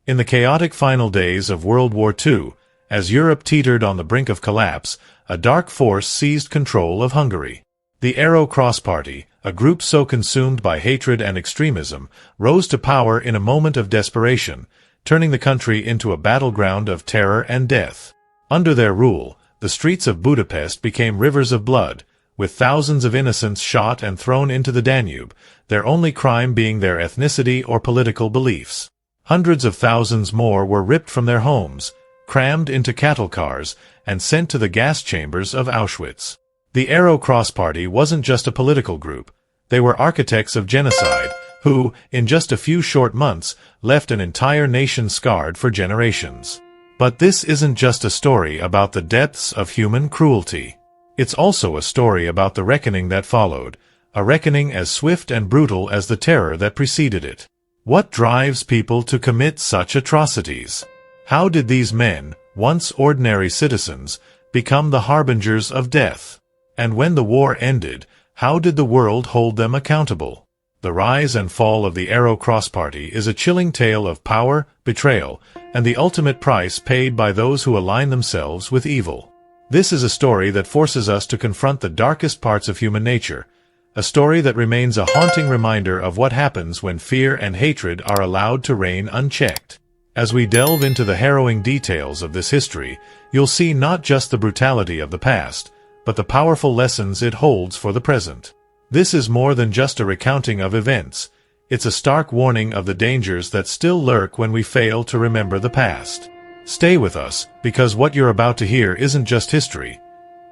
In the chaotic final days of World War II, as Europe teetered on the brink of collapse, a dark force seized control of Hungary. The Arrow Cross Party, a group so consumed by hatred and extremism, rose to power in a moment of desperation, turning the country into a battleground of terror and death. Under their rule, the streets of Budapest became rivers of blood, with thousands of innocents shot and thrown into the Danube, their only crime being their ethnicity or political beliefs. Hundreds of thousands more were ripped from their homes, crammed into cattle cars, and sent to the gas chambers of Auschwitz. The Arrow Cross Party wasn't just a political group. They were architects of genocide, who, in just a few short months, left an entire nation scarred for generations. But this isn't just a story about the depths of human cruelty. It's also a story about the reckoning that followed, a reckoning as swift and brutal as the terror that preceded it. What drives people to commit such atrocities? How did these men, once ordinary citizens, become the harbingers of death? And when the war ended, how did the world hold them accountable? The rise and fall of the Arrow Cross Party is a chilling tale of power, betrayal, and the ultimate price paid by those who align themselves with evil. This is a story that forces us to confront the darkest parts of human nature, a story that remains a haunting reminder of what happens when fear and hatred are allowed to reign unchecked. As we delve into the harrowing details of this history, you'll see not just the brutality of the past, but the powerful lessons it holds for the present. This is more than just a recounting of events. It's a stark warning of the dangers that still lurk when we fail to remember the past. Stay with us, because what you're about to hear isn't just history.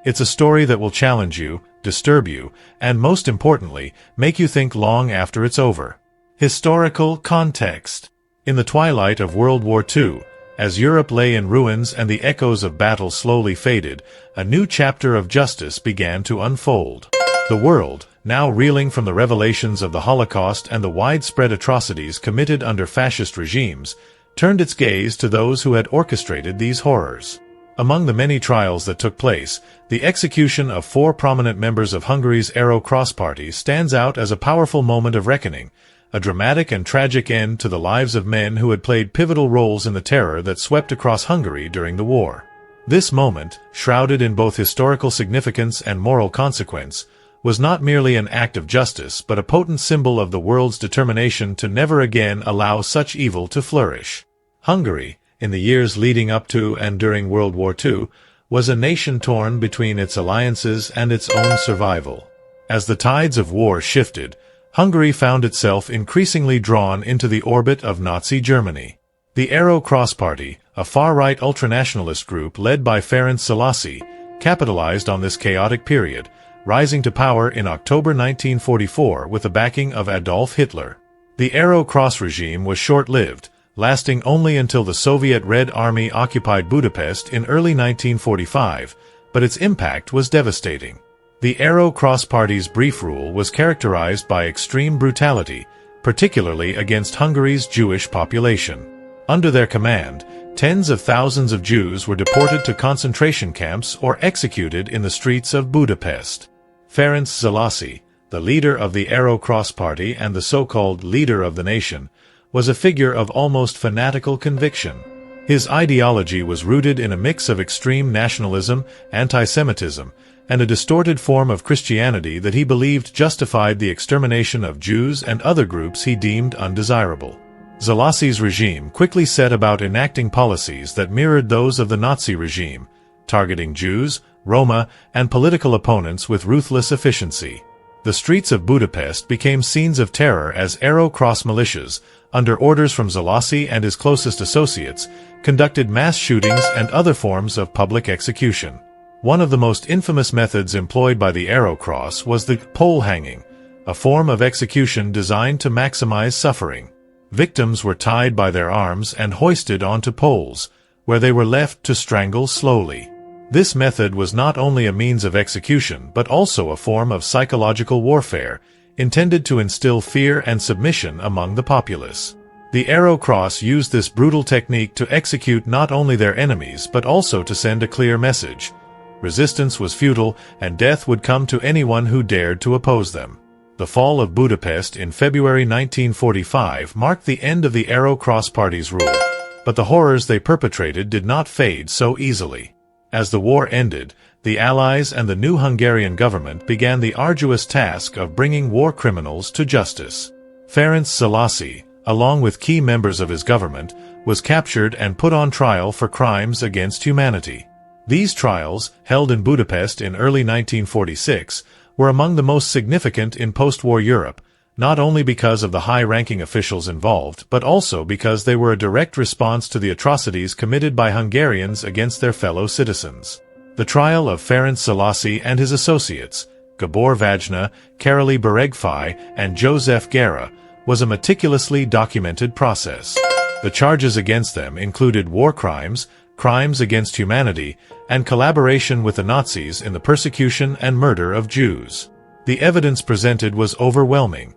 It's a story that will challenge you, disturb you, and most importantly, make you think long after it's over. Historical context. In the twilight of World War II, as Europe lay in ruins and the echoes of battle slowly faded, a new chapter of justice began to unfold. The world, now reeling from the revelations of the Holocaust and the widespread atrocities committed under fascist regimes, turned its gaze to those who had orchestrated these horrors. Among the many trials that took place, the execution of 4 prominent members of Hungary's Arrow Cross Party stands out as a powerful moment of reckoning, a dramatic and tragic end to the lives of men who had played pivotal roles in the terror that swept across Hungary during the war. This moment, shrouded in both historical significance and moral consequence, was not merely an act of justice but a potent symbol of the world's determination to never again allow such evil to flourish. Hungary, in the years leading up to and during World War II, was a nation torn between its alliances and its own survival. As the tides of war shifted, Hungary found itself increasingly drawn into the orbit of Nazi Germany. The Arrow Cross Party, a far-right ultranationalist group led by Ferenc Szalasi, capitalized on this chaotic period, rising to power in October 1944 with the backing of Adolf Hitler. The Arrow Cross regime was short-lived, lasting only until the Soviet Red Army occupied Budapest in early 1945, but its impact was devastating. The Arrow Cross Party's brief rule was characterized by extreme brutality, particularly against Hungary's Jewish population. Under their command, tens of thousands of Jews were deported to concentration camps or executed in the streets of Budapest. Ferenc Szalasi, the leader of the Arrow Cross Party and the so-called leader of the nation, was a figure of almost fanatical conviction. His ideology was rooted in a mix of extreme nationalism, anti-Semitism, and a distorted form of Christianity that he believed justified the extermination of Jews and other groups he deemed undesirable. Szalasi's regime quickly set about enacting policies that mirrored those of the Nazi regime, targeting Jews, Roma, and political opponents with ruthless efficiency. The streets of Budapest became scenes of terror as Arrow Cross militias, under orders from Szalasi and his closest associates, conducted mass shootings and other forms of public execution. One of the most infamous methods employed by the Arrow Cross was the pole hanging, a form of execution designed to maximize suffering. Victims were tied by their arms and hoisted onto poles, where they were left to strangle slowly. This method was not only a means of execution but also a form of psychological warfare, intended to instill fear and submission among the populace. The Arrow Cross used this brutal technique to execute not only their enemies but also to send a clear message. Resistance was futile, and death would come to anyone who dared to oppose them. The fall of Budapest in February 1945 marked the end of the Arrow Cross Party's rule, But the horrors they perpetrated did not fade so easily. As the war ended, the Allies and the new Hungarian government began the arduous task of bringing war criminals to justice. Ferenc Szalasi, along with key members of his government, was captured and put on trial for crimes against humanity. These trials, held in Budapest in early 1946, were among the most significant in post-war Europe, not only because of the high-ranking officials involved, but also because they were a direct response to the atrocities committed by Hungarians against their fellow citizens. The trial of Ferenc Szalasi and his associates, Gabor Vajna, Károly Beregfy, and József Gera, was a meticulously documented process. The charges against them included war crimes, crimes against humanity, and collaboration with the Nazis in the persecution and murder of Jews. The evidence presented was overwhelming.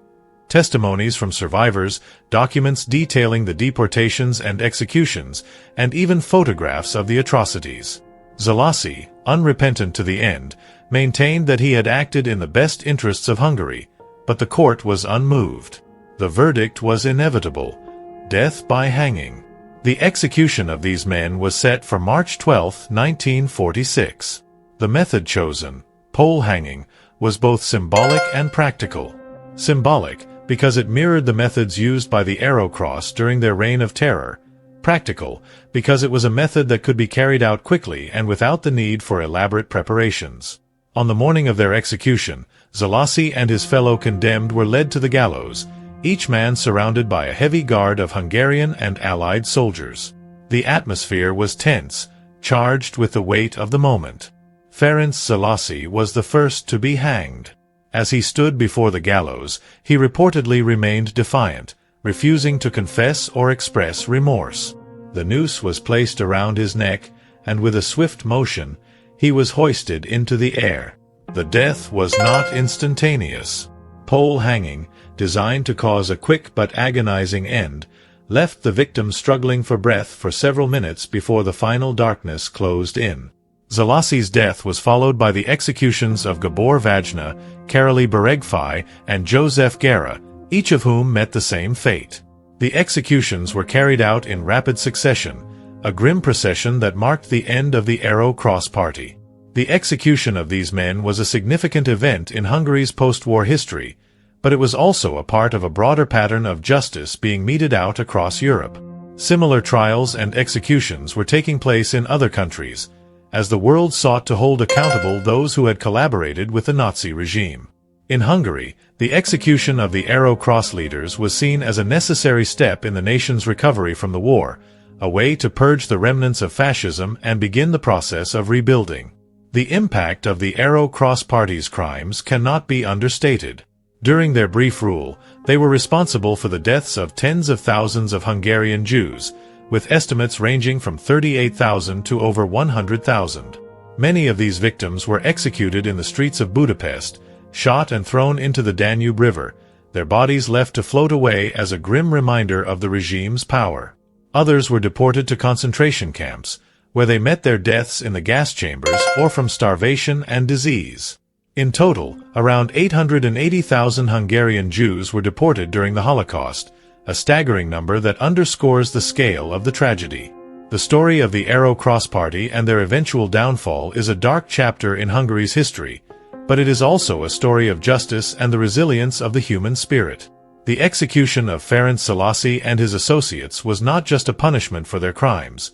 Testimonies from survivors, documents detailing the deportations and executions, and even photographs of the atrocities. Szalasi, unrepentant to the end, maintained that he had acted in the best interests of Hungary, but the court was unmoved. The verdict was inevitable: death by hanging. The execution of these men was set for March 12, 1946. The method chosen, pole hanging, was both symbolic and practical. Symbolic, because it mirrored the methods used by the Arrow Cross during their reign of terror. Practical, because it was a method that could be carried out quickly and without the need for elaborate preparations. On the morning of their execution, Szalasi and his fellow condemned were led to the gallows, each man surrounded by a heavy guard of Hungarian and Allied soldiers. The atmosphere was tense, charged with the weight of the moment. Ferenc Szalasi was the first to be hanged. As he stood before the gallows, he reportedly remained defiant, refusing to confess or express remorse. The noose was placed around his neck, and with a swift motion, he was hoisted into the air. The death was not instantaneous. Pole hanging, designed to cause a quick but agonizing end, left the victim struggling for breath for several minutes before the final darkness closed in. Szalasi's death was followed by the executions of Gabor Vajna, Károly Beregfy, and József Gera, each of whom met the same fate. The executions were carried out in rapid succession, a grim procession that marked the end of the Arrow Cross Party. The execution of these men was a significant event in Hungary's post-war history, but it was also a part of a broader pattern of justice being meted out across Europe. Similar trials and executions were taking place in other countries, as the world sought to hold accountable those who had collaborated with the Nazi regime. In Hungary, the execution of the Arrow Cross leaders was seen as a necessary step in the nation's recovery from the war, a way to purge the remnants of fascism and begin the process of rebuilding. The impact of the Arrow Cross Party's crimes cannot be understated. During their brief rule, they were responsible for the deaths of tens of thousands of Hungarian Jews, with estimates ranging from 38,000 to over 100,000. Many of these victims were executed in the streets of Budapest, shot and thrown into the Danube River, their bodies left to float away as a grim reminder of the regime's power. Others were deported to concentration camps, where they met their deaths in the gas chambers or from starvation and disease. In total, around 880,000 Hungarian Jews were deported during the Holocaust, a staggering number that underscores the scale of the tragedy. The story of the Arrow Cross Party and their eventual downfall is a dark chapter in Hungary's history, but it is also a story of justice and the resilience of the human spirit. The execution of Ferenc Szalasi and his associates was not just a punishment for their crimes.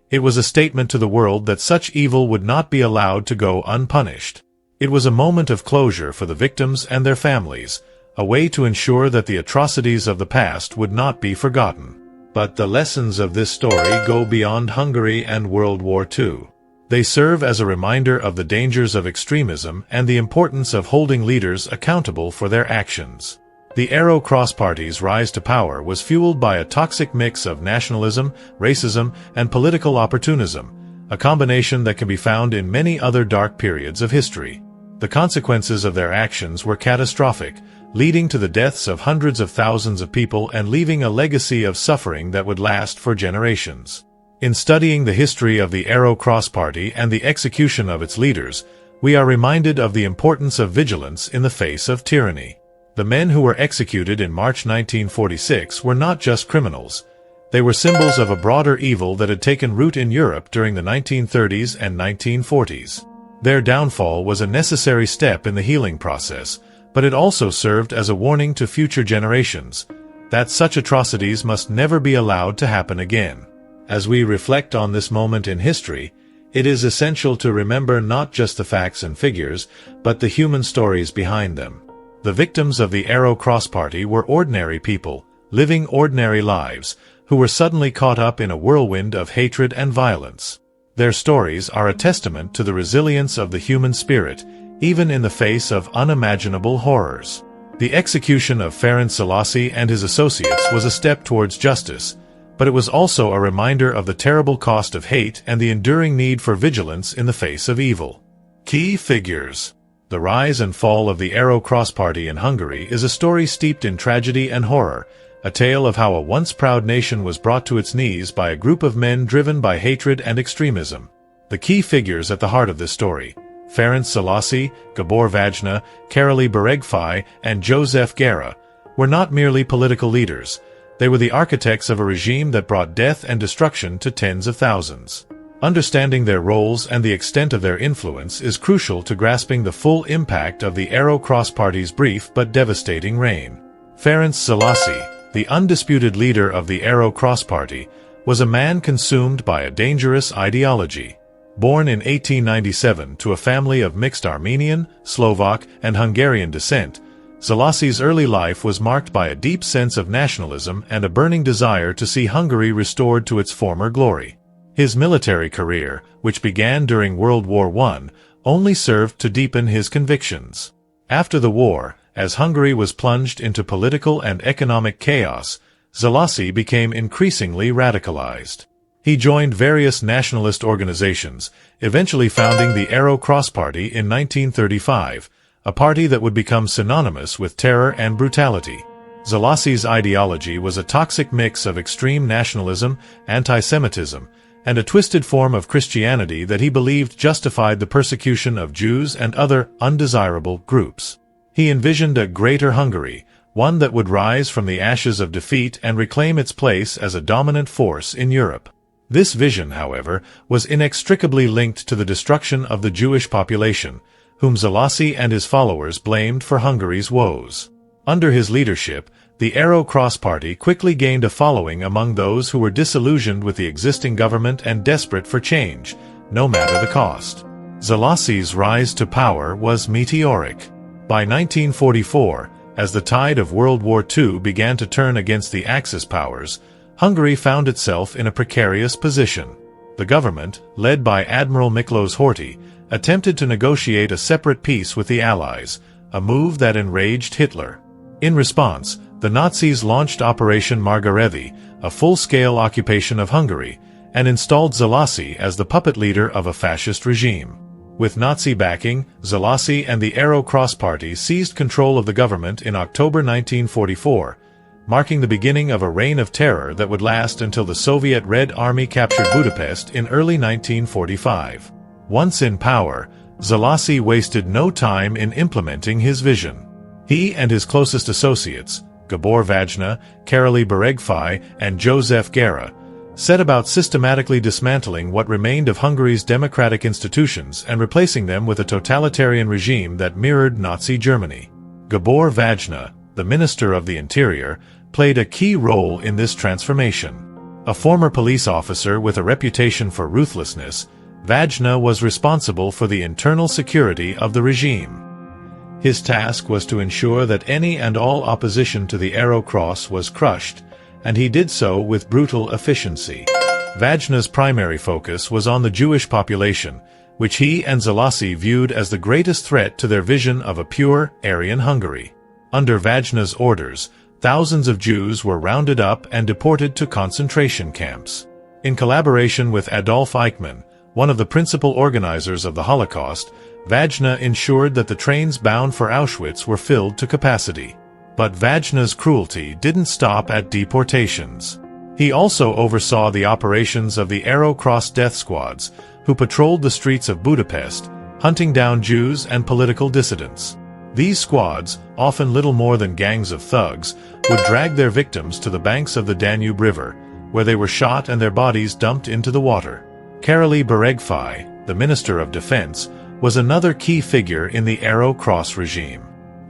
It was a statement to the world that such evil would not be allowed to go unpunished. It was a moment of closure for the victims and their families, a way to ensure that the atrocities of the past would not be forgotten. But the lessons of this story go beyond Hungary and World War II. They serve as a reminder of the dangers of extremism and the importance of holding leaders accountable for their actions. The Arrow Cross Party's rise to power was fueled by a toxic mix of nationalism, racism, and political opportunism, a combination that can be found in many other dark periods of history. The consequences of their actions were catastrophic, leading to the deaths of hundreds of thousands of people and leaving a legacy of suffering that would last for generations. In studying the history of the Arrow Cross Party and the execution of its leaders, we are reminded of the importance of vigilance in the face of tyranny. The men who were executed in March 1946 were not just criminals. They were symbols of a broader evil that had taken root in Europe during the 1930s and 1940s. Their downfall was a necessary step in the healing process, but it also served as a warning to future generations that such atrocities must never be allowed to happen again. As we reflect on this moment in history, it is essential to remember not just the facts and figures, but the human stories behind them. The victims of the Arrow Cross Party were ordinary people, living ordinary lives, who were suddenly caught up in a whirlwind of hatred and violence. Their stories are a testament to the resilience of the human spirit, even in the face of unimaginable horrors. The execution of Ferenc Selassie and his associates was a step towards justice, but it was also a reminder of the terrible cost of hate and the enduring need for vigilance in the face of evil. Key figures. The rise and fall of the Arrow Cross Party in Hungary is a story steeped in tragedy and horror, a tale of how a once proud nation was brought to its knees by a group of men driven by hatred and extremism. The key figures at the heart of this story: Ferenc Selassie, Gabor Vajna, Karoli Beregfy, and Joseph Guerra, were not merely political leaders. They were the architects of a regime that brought death and destruction to tens of thousands. Understanding their roles and the extent of their influence is crucial to grasping the full impact of the Arrow Cross Party's brief but devastating reign. Ferenc Selassie, the undisputed leader of the Arrow Cross Party, was a man consumed by a dangerous ideology. Born in 1897 to a family of mixed Armenian, Slovak, and Hungarian descent, Selassie's early life was marked by a deep sense of nationalism and a burning desire to see Hungary restored to its former glory. His military career, which began during World War I, only served to deepen his convictions. After the war, as Hungary was plunged into political and economic chaos, Selassie became increasingly radicalized. He joined various nationalist organizations, eventually founding the Arrow Cross Party in 1935, a party that would become synonymous with terror and brutality. Selassie's ideology was a toxic mix of extreme nationalism, anti-Semitism, and a twisted form of Christianity that he believed justified the persecution of Jews and other undesirable groups. He envisioned a greater Hungary, one that would rise from the ashes of defeat and reclaim its place as a dominant force in Europe. This vision, however, was inextricably linked to the destruction of the Jewish population, whom Selassie and his followers blamed for Hungary's woes. Under his leadership, the Arrow Cross Party quickly gained a following among those who were disillusioned with the existing government and desperate for change, no matter the cost. Selassie's rise to power was meteoric. By 1944, as the tide of World War II began to turn against the Axis powers, Hungary found itself in a precarious position. The government, led by Admiral Miklos Horthy, attempted to negotiate a separate peace with the Allies, a move that enraged Hitler. In response, the Nazis launched Operation Margarethi, a full-scale occupation of Hungary, and installed Selassie as the puppet leader of a fascist regime. With Nazi backing, Selassie and the Arrow Cross Party seized control of the government in October 1944, marking the beginning of a reign of terror that would last until the Soviet Red Army captured Budapest in early 1945. Once in power, Selassie wasted no time in implementing his vision. He and his closest associates, Gabor Vajna, Karoli Beregfy, and Joseph Guerra, set about systematically dismantling what remained of Hungary's democratic institutions and replacing them with a totalitarian regime that mirrored Nazi Germany. Gabor Vajna, the Minister of the Interior, played a key role in this transformation. A former police officer with a reputation for ruthlessness, Vajna was responsible for the internal security of the regime. His task was to ensure that any and all opposition to the Arrow Cross was crushed, and he did so with brutal efficiency. Vajna's primary focus was on the Jewish population, which he and Selassie viewed as the greatest threat to their vision of a pure, Aryan Hungary. Under Vajna's orders, thousands of Jews were rounded up and deported to concentration camps. In collaboration with Adolf Eichmann, one of the principal organizers of the Holocaust, Vajna ensured that the trains bound for Auschwitz were filled to capacity. But Vajna's cruelty didn't stop at deportations. He also oversaw the operations of the Arrow Cross death squads, who patrolled the streets of Budapest, hunting down Jews and political dissidents. These squads, often little more than gangs of thugs, would drag their victims to the banks of the Danube River, where they were shot and their bodies dumped into the water. Karali Beregfai, the Minister of Defense, was another key figure in the Arrow Cross regime.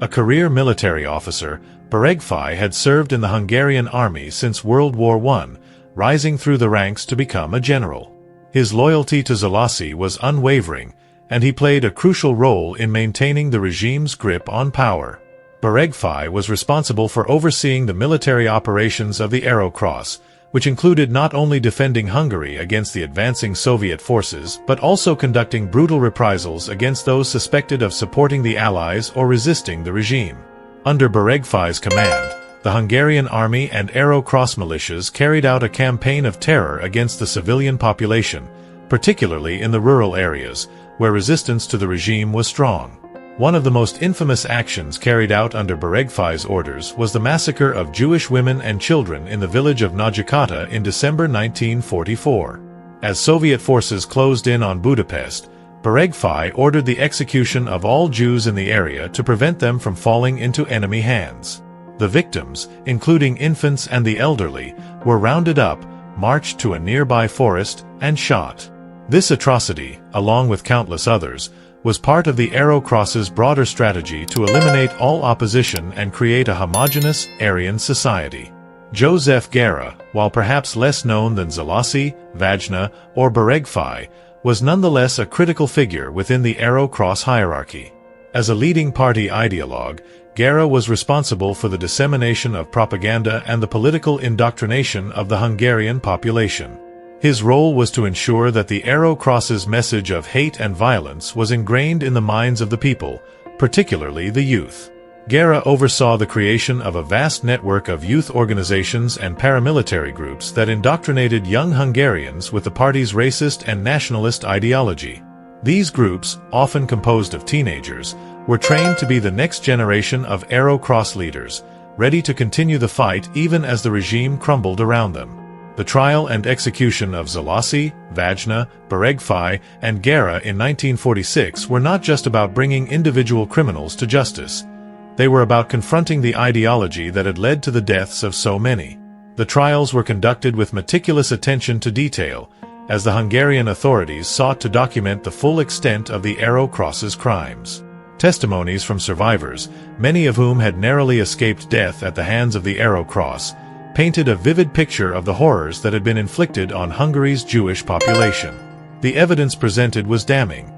A career military officer, Beregfai had served in the Hungarian army since World War I, rising through the ranks to become a general. His loyalty to Szalasi was unwavering, and he played a crucial role in maintaining the regime's grip on power. Beregfai was responsible for overseeing the military operations of the Arrow Cross, which included not only defending Hungary against the advancing Soviet forces but also conducting brutal reprisals against those suspected of supporting the Allies or resisting the regime. Under Beregfai's command, the Hungarian army and Arrow Cross militias carried out a campaign of terror against the civilian population, particularly in the rural areas, where resistance to the regime was strong. One of the most infamous actions carried out under Beregfai's orders was the massacre of Jewish women and children in the village of Nagykata in December 1944. As Soviet forces closed in on Budapest, Beregfai ordered the execution of all Jews in the area to prevent them from falling into enemy hands. The victims, including infants and the elderly, were rounded up, marched to a nearby forest, and shot. This atrocity, along with countless others, was part of the Arrow Cross's broader strategy to eliminate all opposition and create a homogeneous, Aryan society. Joseph Guerra, while perhaps less known than Szalasi, Vajna, or Beregfai, was nonetheless a critical figure within the Arrow Cross hierarchy. As a leading party ideologue, Guerra was responsible for the dissemination of propaganda and the political indoctrination of the Hungarian population. His role was to ensure that the Arrow Cross's message of hate and violence was ingrained in the minds of the people, particularly the youth. Guerra oversaw the creation of a vast network of youth organizations and paramilitary groups that indoctrinated young Hungarians with the party's racist and nationalist ideology. These groups, often composed of teenagers, were trained to be the next generation of Arrow Cross leaders, ready to continue the fight even as the regime crumbled around them. The trial and execution of Szalasi, Vajna, Beregfai, and Guerra in 1946 were not just about bringing individual criminals to justice. They were about confronting the ideology that had led to the deaths of so many. The trials were conducted with meticulous attention to detail, as the Hungarian authorities sought to document the full extent of the Arrow Cross's crimes. Testimonies from survivors, many of whom had narrowly escaped death at the hands of the Arrow Cross, painted a vivid picture of the horrors that had been inflicted on Hungary's Jewish population. The evidence presented was damning.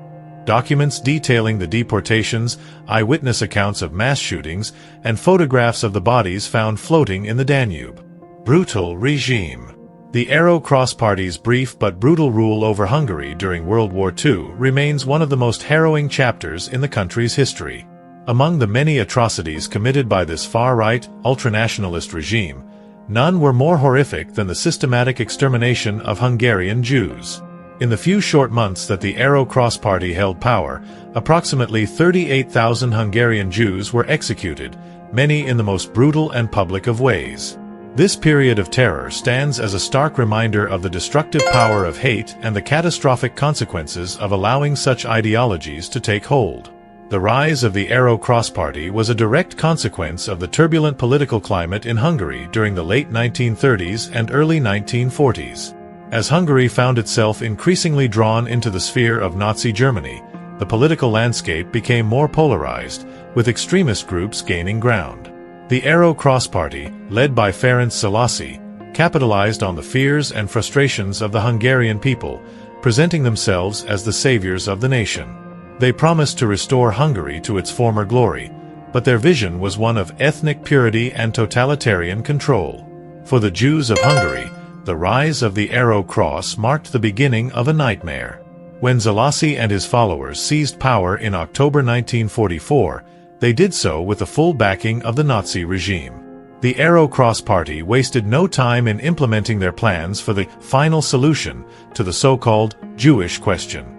Documents detailing the deportations, eyewitness accounts of mass shootings, and photographs of the bodies found floating in the Danube. Brutal regime. The Arrow Cross Party's brief but brutal rule over Hungary during World War II remains one of the most harrowing chapters in the country's history. Among the many atrocities committed by this far-right, ultranationalist regime, none were more horrific than the systematic extermination of Hungarian Jews. In the few short months that the Arrow Cross Party held power, approximately 38,000 Hungarian Jews were executed, many in the most brutal and public of ways. This period of terror stands as a stark reminder of the destructive power of hate and the catastrophic consequences of allowing such ideologies to take hold. The rise of the Arrow Cross Party was a direct consequence of the turbulent political climate in Hungary during the late 1930s and early 1940s. As Hungary found itself increasingly drawn into the sphere of Nazi Germany, the political landscape became more polarized, with extremist groups gaining ground. The Arrow Cross Party, led by Ferenc Szalasi, capitalized on the fears and frustrations of the Hungarian people, presenting themselves as the saviors of the nation. They promised to restore Hungary to its former glory, but their vision was one of ethnic purity and totalitarian control. For the Jews of Hungary, the rise of the Arrow Cross marked the beginning of a nightmare. When Szalasi and his followers seized power in October 1944, they did so with the full backing of the Nazi regime. The Arrow Cross Party wasted no time in implementing their plans for the final solution to the so-called Jewish question.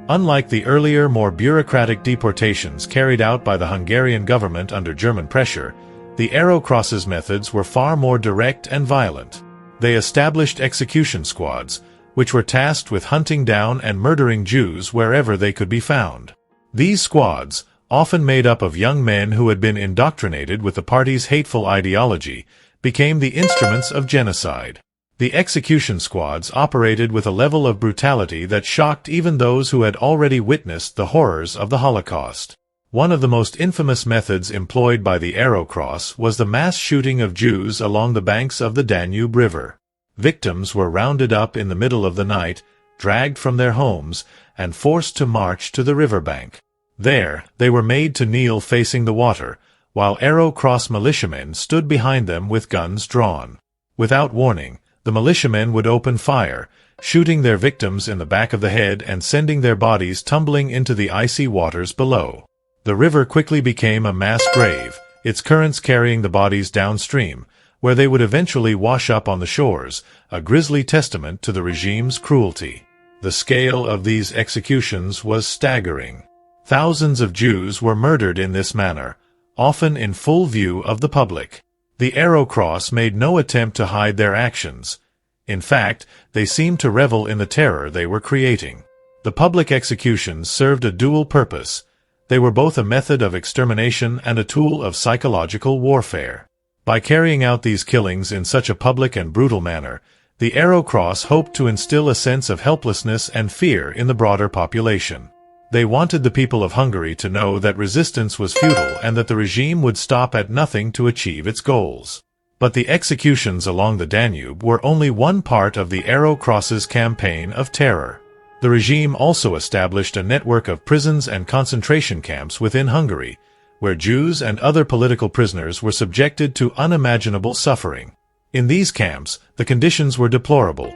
Unlike the earlier, more bureaucratic deportations carried out by the Hungarian government under German pressure, the Arrow Cross's methods were far more direct and violent. They established execution squads, which were tasked with hunting down and murdering Jews wherever they could be found. These squads, often made up of young men who had been indoctrinated with the party's hateful ideology, became the instruments of genocide. The execution squads operated with a level of brutality that shocked even those who had already witnessed the horrors of the Holocaust. One of the most infamous methods employed by the Arrow Cross was the mass shooting of Jews along the banks of the Danube River. Victims were rounded up in the middle of the night, dragged from their homes, and forced to march to the riverbank. There, they were made to kneel facing the water, while Arrow Cross militiamen stood behind them with guns drawn. Without warning, the militiamen would open fire, shooting their victims in the back of the head and sending their bodies tumbling into the icy waters below. The river quickly became a mass grave, its currents carrying the bodies downstream, where they would eventually wash up on the shores, a grisly testament to the regime's cruelty. The scale of these executions was staggering. Thousands of Jews were murdered in this manner, often in full view of the public. The Arrow Cross made no attempt to hide their actions. In fact, they seemed to revel in the terror they were creating. The public executions served a dual purpose. They were both a method of extermination and a tool of psychological warfare. By carrying out these killings in such a public and brutal manner, the Arrow Cross hoped to instill a sense of helplessness and fear in the broader population. They wanted the people of Hungary to know that resistance was futile and that the regime would stop at nothing to achieve its goals. But the executions along the Danube were only one part of the Arrow Cross's campaign of terror. The regime also established a network of prisons and concentration camps within Hungary, where Jews and other political prisoners were subjected to unimaginable suffering. In these camps, the conditions were deplorable.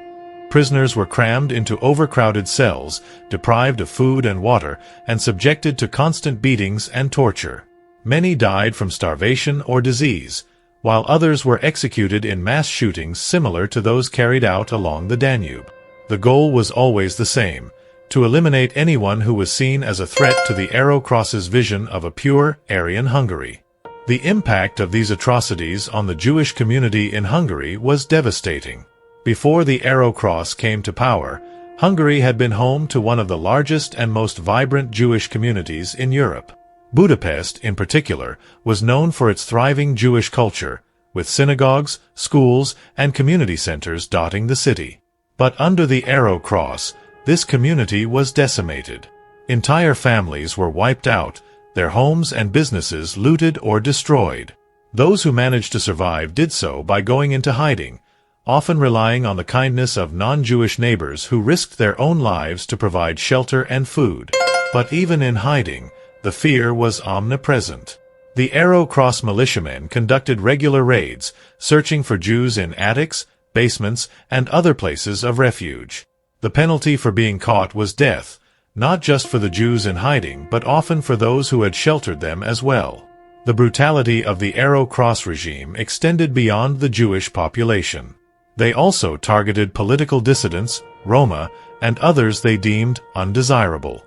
Prisoners were crammed into overcrowded cells, deprived of food and water, and subjected to constant beatings and torture. Many died from starvation or disease, while others were executed in mass shootings similar to those carried out along the Danube. The goal was always the same: to eliminate anyone who was seen as a threat to the Arrow Cross's vision of a pure, Aryan Hungary. The impact of these atrocities on the Jewish community in Hungary was devastating. Before the Arrow Cross came to power, Hungary had been home to one of the largest and most vibrant Jewish communities in Europe. Budapest, in particular, was known for its thriving Jewish culture, with synagogues, schools, and community centers dotting the city. But under the Arrow Cross, this community was decimated. Entire families were wiped out, their homes and businesses looted or destroyed. Those who managed to survive did so by going into hiding, often relying on the kindness of non-Jewish neighbors who risked their own lives to provide shelter and food. But even in hiding, the fear was omnipresent. The Arrow Cross militiamen conducted regular raids, searching for Jews in attics, basements, and other places of refuge. The penalty for being caught was death, not just for the Jews in hiding but often for those who had sheltered them as well. The brutality of the Arrow Cross regime extended beyond the Jewish population. They also targeted political dissidents, Roma, and others they deemed undesirable.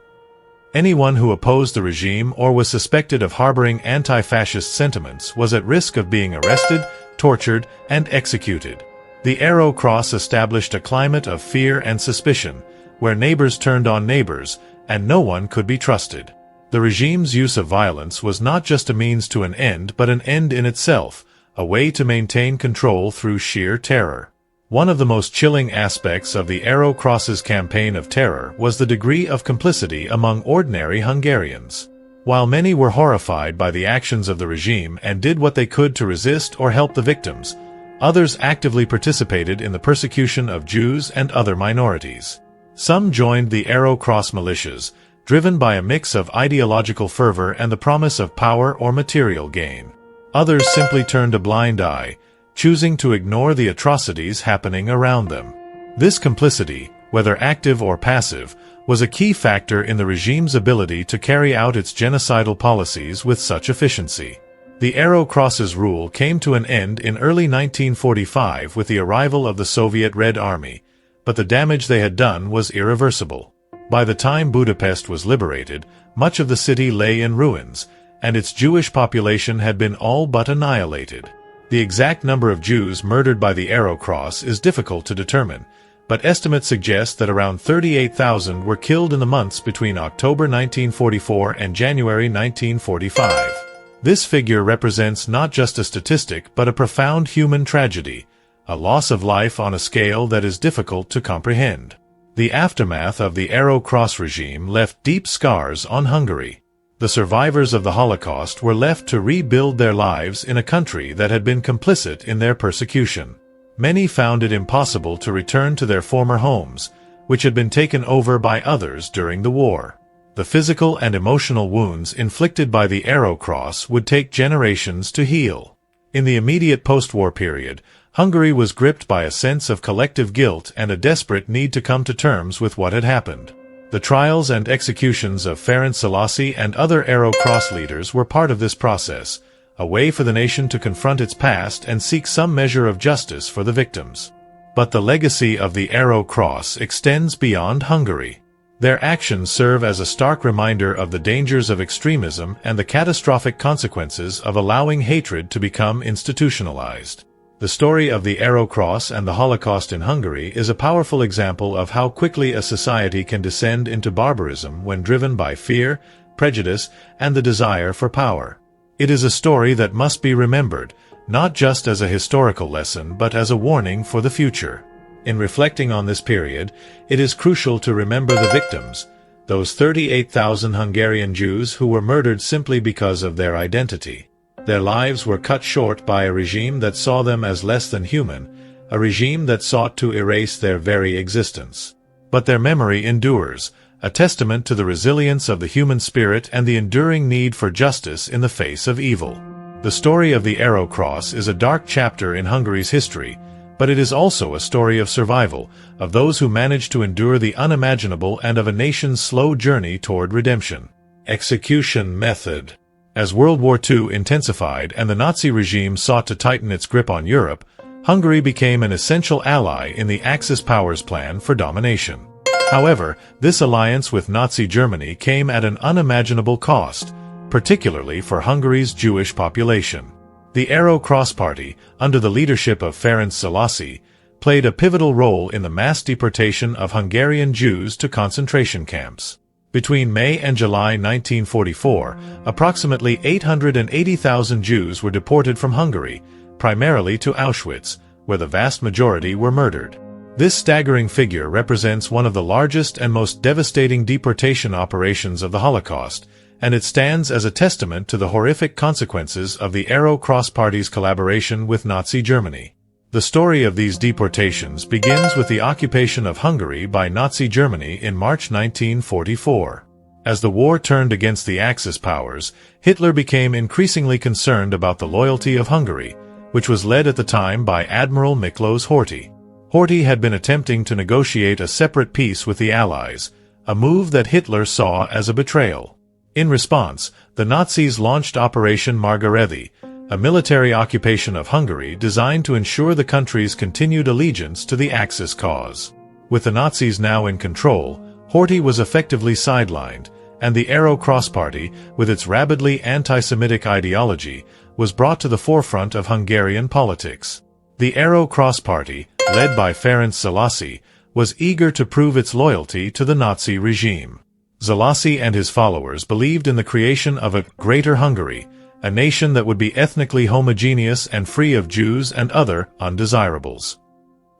Anyone who opposed the regime or was suspected of harboring anti-fascist sentiments was at risk of being arrested, tortured, and executed. The Arrow Cross established a climate of fear and suspicion, where neighbors turned on neighbors, and no one could be trusted. The regime's use of violence was not just a means to an end but an end in itself, a way to maintain control through sheer terror. One of the most chilling aspects of the Arrow Cross's campaign of terror was the degree of complicity among ordinary Hungarians. While many were horrified by the actions of the regime and did what they could to resist or help the victims, others actively participated in the persecution of Jews and other minorities. Some joined the Arrow Cross militias, driven by a mix of ideological fervor and the promise of power or material gain. Others simply turned a blind eye, choosing to ignore the atrocities happening around them. This complicity, whether active or passive, was a key factor in the regime's ability to carry out its genocidal policies with such efficiency. The Arrow Cross's rule came to an end in early 1945 with the arrival of the Soviet Red Army, but the damage they had done was irreversible. By the time Budapest was liberated, much of the city lay in ruins, and its Jewish population had been all but annihilated. The exact number of Jews murdered by the Arrow Cross is difficult to determine, but estimates suggest that around 38,000 were killed in the months between October 1944 and January 1945. This figure represents not just a statistic but a profound human tragedy, a loss of life on a scale that is difficult to comprehend. The aftermath of the Arrow Cross regime left deep scars on Hungary. The survivors of the Holocaust were left to rebuild their lives in a country that had been complicit in their persecution. Many found it impossible to return to their former homes, which had been taken over by others during the war. The physical and emotional wounds inflicted by the Arrow Cross would take generations to heal. In the immediate post-war period, Hungary was gripped by a sense of collective guilt and a desperate need to come to terms with what had happened. The trials and executions of Ferenc Selassie and other Arrow Cross leaders were part of this process, a way for the nation to confront its past and seek some measure of justice for the victims. But the legacy of the Arrow Cross extends beyond Hungary. Their actions serve as a stark reminder of the dangers of extremism and the catastrophic consequences of allowing hatred to become institutionalized. The story of the Arrow Cross and the Holocaust in Hungary is a powerful example of how quickly a society can descend into barbarism when driven by fear, prejudice, and the desire for power. It is a story that must be remembered, not just as a historical lesson but as a warning for the future. In reflecting on this period, it is crucial to remember the victims, those 38,000 Hungarian Jews who were murdered simply because of their identity. Their lives were cut short by a regime that saw them as less than human, a regime that sought to erase their very existence. But their memory endures, a testament to the resilience of the human spirit and the enduring need for justice in the face of evil. The story of the Arrow Cross is a dark chapter in Hungary's history, but it is also a story of survival, of those who managed to endure the unimaginable and of a nation's slow journey toward redemption. Execution method. As World War II intensified and the Nazi regime sought to tighten its grip on Europe, Hungary became an essential ally in the Axis powers' plan for domination. However, this alliance with Nazi Germany came at an unimaginable cost, particularly for Hungary's Jewish population. The Arrow Cross Party, under the leadership of Ferenc Selassie, played a pivotal role in the mass deportation of Hungarian Jews to concentration camps. Between May and July 1944, approximately 880,000 Jews were deported from Hungary, primarily to Auschwitz, where the vast majority were murdered. This staggering figure represents one of the largest and most devastating deportation operations of the Holocaust, and it stands as a testament to the horrific consequences of the Arrow Cross Party's collaboration with Nazi Germany. The story of these deportations begins with the occupation of Hungary by Nazi Germany in March 1944. As the war turned against the Axis powers, Hitler became increasingly concerned about the loyalty of Hungary, which was led at the time by Admiral Miklós Horthy. Horthy had been attempting to negotiate a separate peace with the Allies, a move that Hitler saw as a betrayal. In response, the Nazis launched Operation Margarethi, a military occupation of Hungary designed to ensure the country's continued allegiance to the Axis cause. With the Nazis now in control, Horthy was effectively sidelined, and the Arrow Cross Party, with its rabidly anti-Semitic ideology, was brought to the forefront of Hungarian politics. The Arrow Cross Party, led by Ferenc Selassie, was eager to prove its loyalty to the Nazi regime. Selassie and his followers believed in the creation of a Greater Hungary, a nation that would be ethnically homogeneous and free of Jews and other undesirables.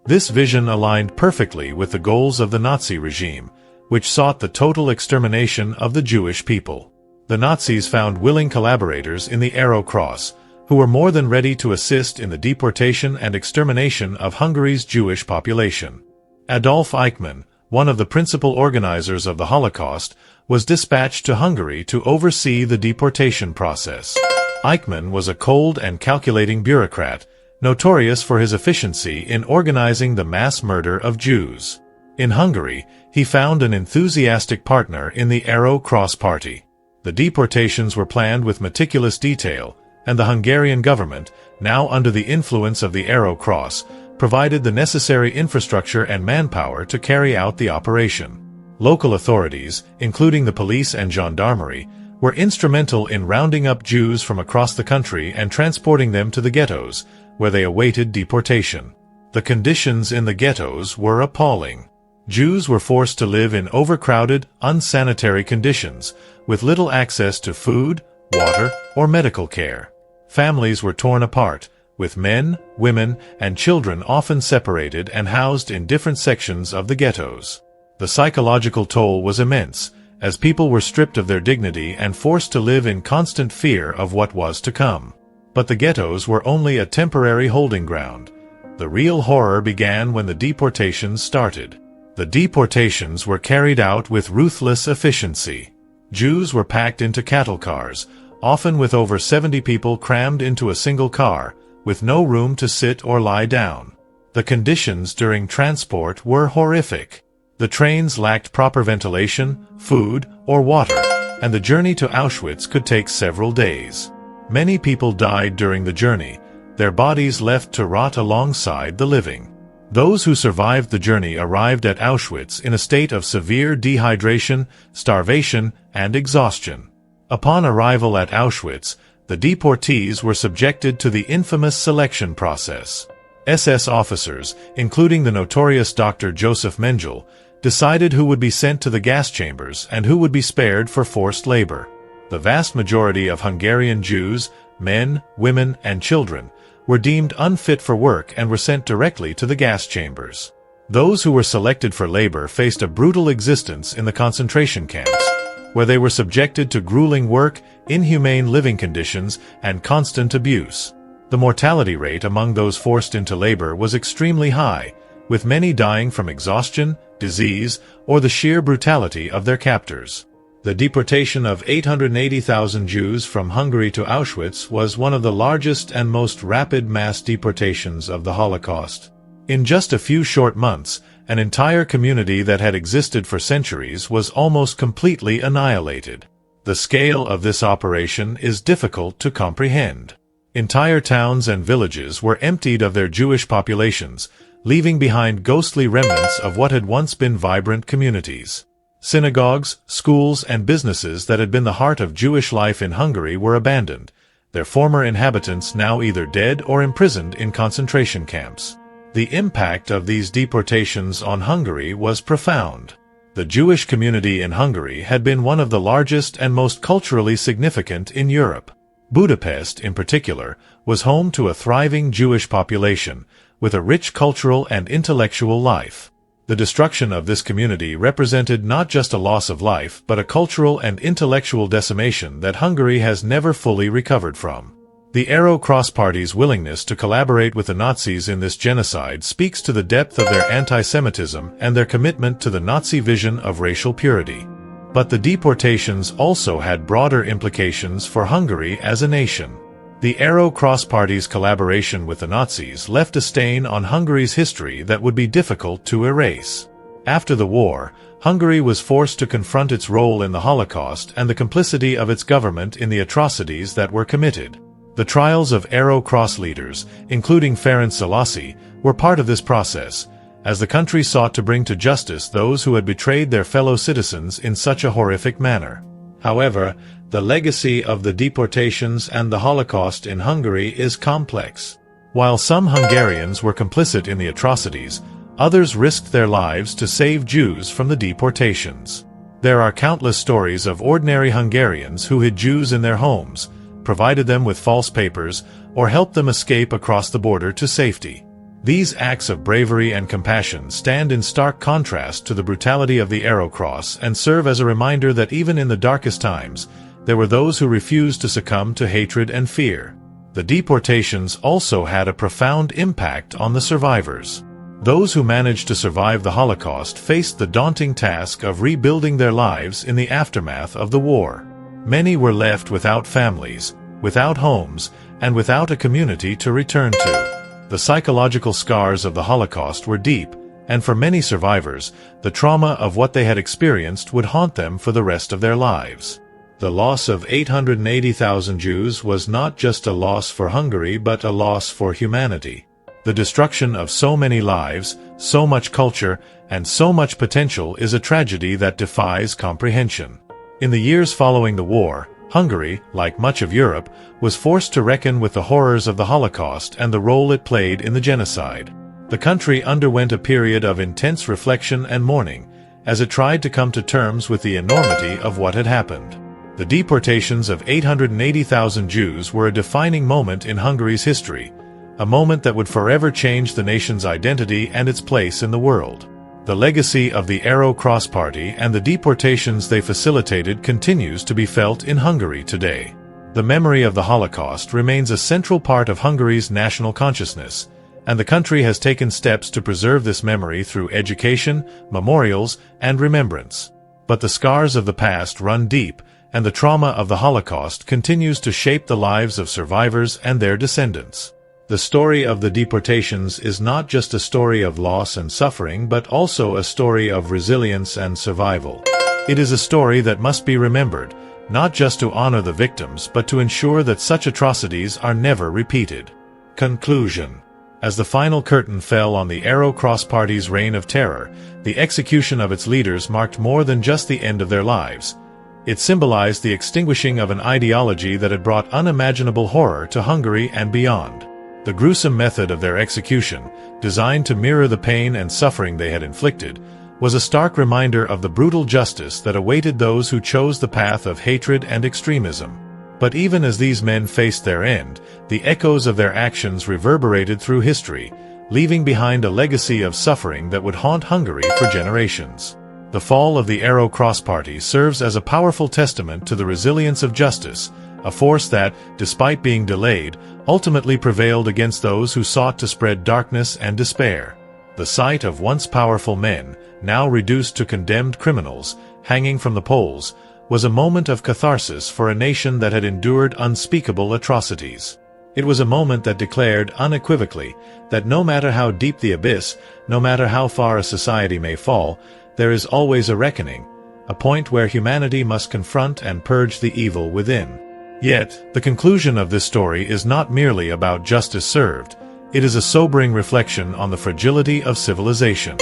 This vision aligned perfectly with the goals of the Nazi regime, which sought the total extermination of the Jewish people. The Nazis found willing collaborators in the Arrow Cross, who were more than ready to assist in the deportation and extermination of Hungary's Jewish population. Adolf Eichmann, one of the principal organizers of the Holocaust, was dispatched to Hungary to oversee the deportation process. Eichmann was a cold and calculating bureaucrat, notorious for his efficiency in organizing the mass murder of Jews. In Hungary, he found an enthusiastic partner in the Arrow Cross Party. The deportations were planned with meticulous detail, and the Hungarian government, now under the influence of the Arrow Cross, provided the necessary infrastructure and manpower to carry out the operation. Local authorities, including the police and gendarmerie, were instrumental in rounding up Jews from across the country and transporting them to the ghettos, where they awaited deportation. The conditions in the ghettos were appalling. Jews were forced to live in overcrowded, unsanitary conditions, with little access to food, water, or medical care. Families were torn apart, with men, women, and children often separated and housed in different sections of the ghettos. The psychological toll was immense, as people were stripped of their dignity and forced to live in constant fear of what was to come. But the ghettos were only a temporary holding ground. The real horror began when the deportations started. The deportations were carried out with ruthless efficiency. Jews were packed into cattle cars, often with over 70 people crammed into a single car, with no room to sit or lie down. The conditions during transport were horrific. The trains lacked proper ventilation, food, or water, and the journey to Auschwitz could take several days. Many people died during the journey, their bodies left to rot alongside the living. Those who survived the journey arrived at Auschwitz in a state of severe dehydration, starvation, and exhaustion. Upon arrival at Auschwitz, the deportees were subjected to the infamous selection process. SS officers, including the notorious Dr. Joseph Mengele, decided who would be sent to the gas chambers and who would be spared for forced labor. The vast majority of Hungarian Jews, men, women, and children, were deemed unfit for work and were sent directly to the gas chambers. Those who were selected for labor faced a brutal existence in the concentration camps, where they were subjected to grueling work, inhumane living conditions, and constant abuse. The mortality rate among those forced into labor was extremely high, with many dying from exhaustion, disease, or the sheer brutality of their captors. The deportation of 880,000 Jews from Hungary to Auschwitz was one of the largest and most rapid mass deportations of the Holocaust. In just a few short months, an entire community that had existed for centuries was almost completely annihilated. The scale of this operation is difficult to comprehend. Entire towns and villages were emptied of their Jewish populations, leaving behind ghostly remnants of what had once been vibrant communities. Synagogues, schools, and businesses that had been the heart of Jewish life in Hungary were abandoned, their former inhabitants now either dead or imprisoned in concentration camps. The impact of these deportations on Hungary was profound. The Jewish community in Hungary had been one of the largest and most culturally significant in Europe. Budapest, in particular, was home to a thriving Jewish population, with a rich cultural and intellectual life. The destruction of this community represented not just a loss of life but a cultural and intellectual decimation that Hungary has never fully recovered from. The Arrow Cross Party's willingness to collaborate with the Nazis in this genocide speaks to the depth of their anti-Semitism and their commitment to the Nazi vision of racial purity. But the deportations also had broader implications for Hungary as a nation. The Arrow Cross Party's collaboration with the Nazis left a stain on Hungary's history that would be difficult to erase. After the war, Hungary was forced to confront its role in the Holocaust and the complicity of its government in the atrocities that were committed. The trials of Arrow Cross leaders, including Ferenc Szalasi, were part of this process, as the country sought to bring to justice those who had betrayed their fellow citizens in such a horrific manner. However, the legacy of the deportations and the Holocaust in Hungary is complex. While some Hungarians were complicit in the atrocities, others risked their lives to save Jews from the deportations. There are countless stories of ordinary Hungarians who hid Jews in their homes, provided them with false papers, or helped them escape across the border to safety. These acts of bravery and compassion stand in stark contrast to the brutality of the Arrow Cross and serve as a reminder that even in the darkest times, there were those who refused to succumb to hatred and fear. The deportations also had a profound impact on the survivors. Those who managed to survive the Holocaust faced the daunting task of rebuilding their lives in the aftermath of the war. Many were left without families, without homes, and without a community to return to. The psychological scars of the Holocaust were deep, and for many survivors, the trauma of what they had experienced would haunt them for the rest of their lives. The loss of 880,000 Jews was not just a loss for Hungary but a loss for humanity. The destruction of so many lives, so much culture, and so much potential is a tragedy that defies comprehension. In the years following the war, Hungary, like much of Europe, was forced to reckon with the horrors of the Holocaust and the role it played in the genocide. The country underwent a period of intense reflection and mourning, as it tried to come to terms with the enormity of what had happened. The deportations of 880,000 Jews were a defining moment in Hungary's history, a moment that would forever change the nation's identity and its place in the world. The legacy of the Arrow Cross Party and the deportations they facilitated continues to be felt in Hungary today. The memory of the Holocaust remains a central part of Hungary's national consciousness, and the country has taken steps to preserve this memory through education, memorials, and remembrance. But the scars of the past run deep, and the trauma of the Holocaust continues to shape the lives of survivors and their descendants. The story of the deportations is not just a story of loss and suffering, but also a story of resilience and survival. It is a story that must be remembered, not just to honor the victims, but to ensure that such atrocities are never repeated. Conclusion. As the final curtain fell on the Arrow Cross Party's reign of terror, the execution of its leaders marked more than just the end of their lives. It symbolized the extinguishing of an ideology that had brought unimaginable horror to Hungary and beyond. The gruesome method of their execution, designed to mirror the pain and suffering they had inflicted, was a stark reminder of the brutal justice that awaited those who chose the path of hatred and extremism. But even as these men faced their end, the echoes of their actions reverberated through history, leaving behind a legacy of suffering that would haunt Hungary for generations. The fall of the Arrow Cross Party serves as a powerful testament to the resilience of justice, a force that, despite being delayed, ultimately prevailed against those who sought to spread darkness and despair. The sight of once powerful men, now reduced to condemned criminals, hanging from the poles, was a moment of catharsis for a nation that had endured unspeakable atrocities. It was a moment that declared unequivocally that no matter how deep the abyss, no matter how far a society may fall, there is always a reckoning, a point where humanity must confront and purge the evil within. Yet, the conclusion of this story is not merely about justice served. It is a sobering reflection on the fragility of civilization.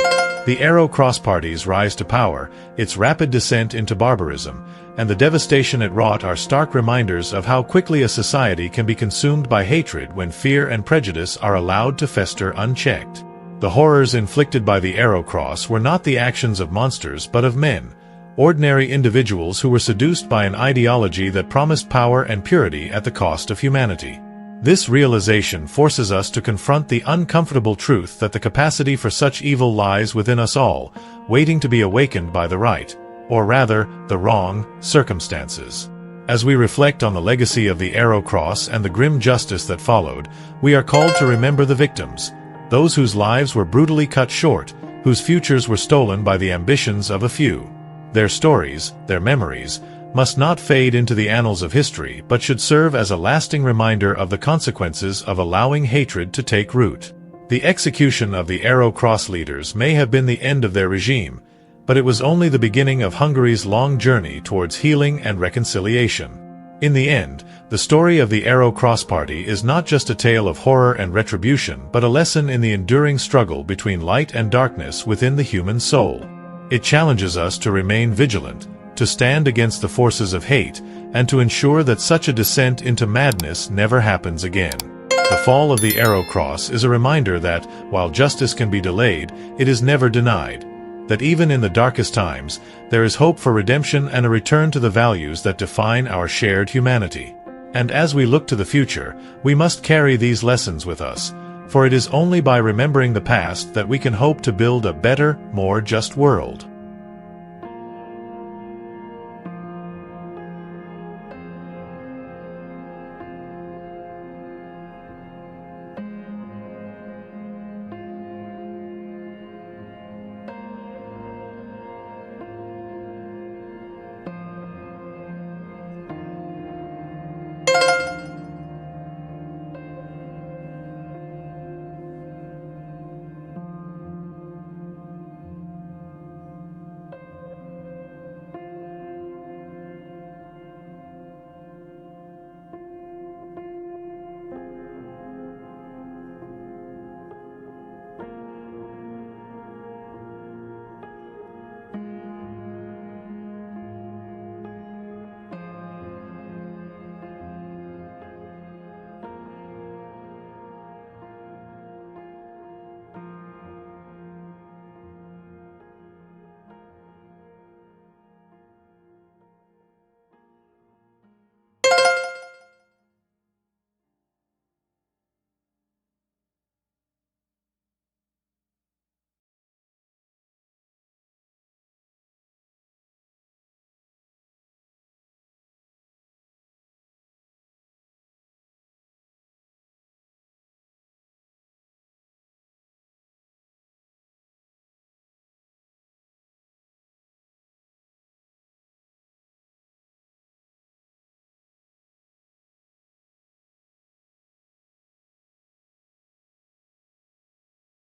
The Arrow Cross Party's rise to power, its rapid descent into barbarism, and the devastation it wrought are stark reminders of how quickly a society can be consumed by hatred when fear and prejudice are allowed to fester unchecked. The horrors inflicted by the Arrow Cross were not the actions of monsters but of men, ordinary individuals who were seduced by an ideology that promised power and purity at the cost of humanity. This realization forces us to confront the uncomfortable truth that the capacity for such evil lies within us all, waiting to be awakened by the right, or rather, the wrong, circumstances. As we reflect on the legacy of the Arrow Cross and the grim justice that followed, we are called to remember the victims, those whose lives were brutally cut short, whose futures were stolen by the ambitions of a few. Their stories, their memories, must not fade into the annals of history but should serve as a lasting reminder of the consequences of allowing hatred to take root. The execution of the Arrow Cross leaders may have been the end of their regime, but it was only the beginning of Hungary's long journey towards healing and reconciliation. In the end, the story of the Arrow Cross Party is not just a tale of horror and retribution but a lesson in the enduring struggle between light and darkness within the human soul. It challenges us to remain vigilant, to stand against the forces of hate, and to ensure that such a descent into madness never happens again. The fall of the Arrow Cross is a reminder that, while justice can be delayed, it is never denied. That even in the darkest times, there is hope for redemption and a return to the values that define our shared humanity. And as we look to the future, we must carry these lessons with us, for it is only by remembering the past that we can hope to build a better, more just world.